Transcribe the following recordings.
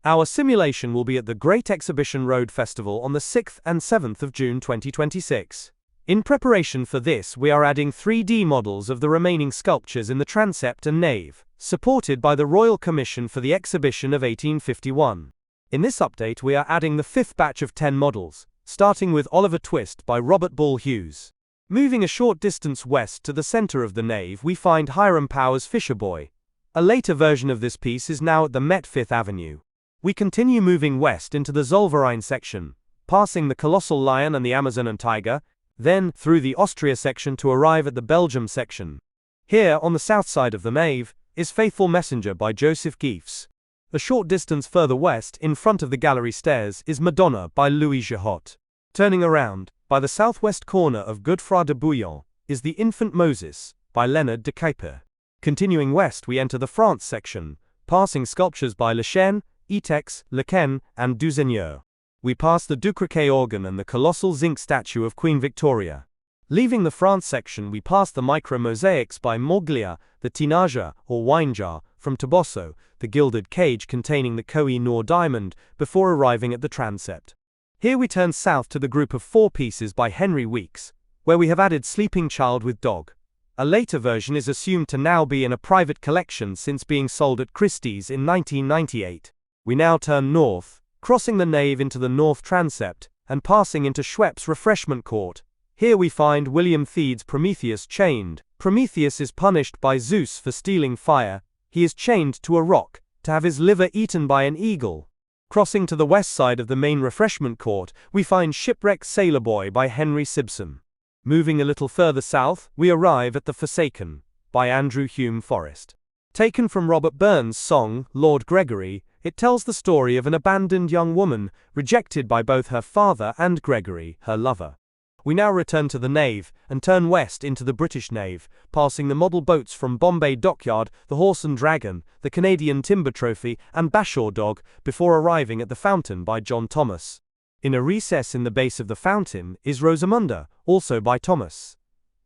Our simulation will be at the Great Exhibition Road Festival on the 6th and 7th of June 2026. In preparation for this, we are adding 3D models of the remaining sculptures in the transept and nave, supported by the Royal Commission for the exhibition of 1851. In this update, we are adding the 5th batch of 10 models, starting with Oliver Twist by Robert Ball Hughes. Moving a short distance west to the center of the nave, we find Hiram Power's Fisher Boy. A later version of this piece is now at the Met 5th Avenue. We continue moving west into the Zollverein section, passing the Colossal Lion and the Amazon and Tiger, then through the Austria section to arrive at the Belgium section. Here, on the south side of the nave, is Faithful Messenger by Joseph Geefs. A short distance further west, in front of the gallery stairs, is Madonna by Louis Jehotte. Turning around, by the southwest corner of Godefroy de Bouillon, is The Infant Moses by Leonard de Cuyper. Continuing west, we enter the France section, passing sculptures by Lechen, Etex, Lequen, and Duseigneur. We pass the Ducrequet organ and the colossal zinc statue of Queen Victoria. Leaving the France section, we pass the micro-mosaics by Moglia, the tinaja, or wine jar, from Toboso, the gilded cage containing the Koh-i-Noor diamond, before arriving at the transept. Here we turn south to the group of 4 pieces by Henry Weeks, where we have added Sleeping Child with Dog. A later version is assumed to now be in a private collection since being sold at Christie's in 1998. We now turn north, crossing the nave into the north transept, and passing into Schweppes Refreshment Court. Here we find William Theed's Prometheus chained. Prometheus is punished by Zeus for stealing fire. He is chained to a rock, to have his liver eaten by an eagle. Crossing to the west side of the main refreshment court, we find Shipwrecked Sailor Boy by Henry Sibson. Moving a little further south, we arrive at The Forsaken, by Andrew Hume Forrest. Taken from Robert Burns' song, Lord Gregory, it tells the story of an abandoned young woman, rejected by both her father and Gregory, her lover. We now return to the nave, and turn west into the British nave, passing the model boats from Bombay Dockyard, the Horse and Dragon, the Canadian Timber Trophy, and Bashaw Dog, before arriving at the Fountain by John Thomas. In a recess in the base of the fountain is Rosamunda, also by Thomas.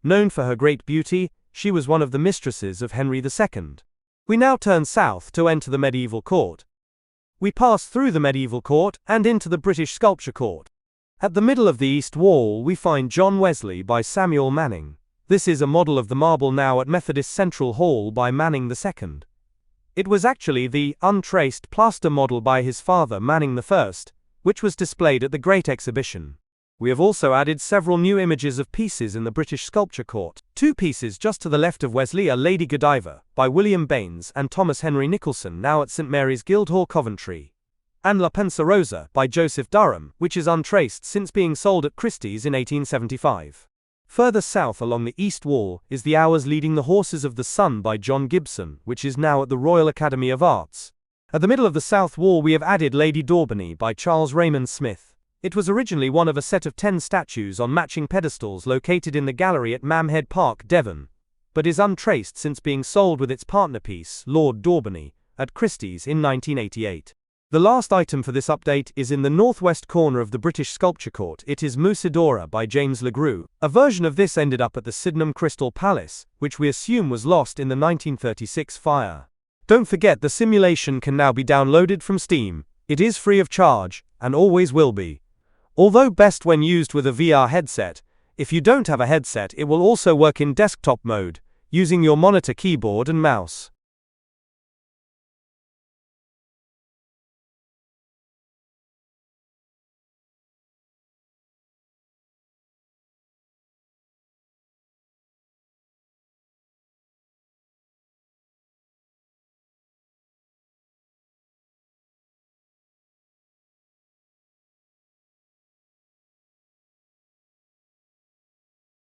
Known for her great beauty, she was one of the mistresses of Henry II. We now turn south to enter the medieval court. We pass through the medieval court and into the British sculpture court. At the middle of the east wall we find John Wesley by Samuel Manning. This is a model of the marble now at Methodist Central Hall by Manning II. It was actually the untraced plaster model by his father Manning I, which was displayed at the Great Exhibition. We have also added several new images of pieces in the British Sculpture Court. 2 pieces just to the left of Wesley are Lady Godiva, by William Behnes and Thomas Henry Nicholson, now at St Mary's Guildhall, Coventry, and La Penserosa, by Joseph Durham, which is untraced since being sold at Christie's in 1875. Further south along the east wall is The Hours Leading the Horses of the Sun by John Gibson, which is now at the Royal Academy of Arts. At the middle of the south wall we have added Lady Daubeney by Charles Raymond Smith. It was originally one of a set of 10 statues on matching pedestals located in the gallery at Mamhead Park, Devon, but is untraced since being sold with its partner piece, Lord Daubeney, at Christie's in 1988. The last item for this update is in the northwest corner of the British Sculpture Court. It is Musidora by James Legrew. A version of this ended up at the Sydenham Crystal Palace, which we assume was lost in the 1936 fire. Don't forget, the simulation can now be downloaded from Steam. It is free of charge, and always will be. Although best when used with a VR headset, if you don't have a headset it will also work in desktop mode, using your monitor, keyboard and mouse.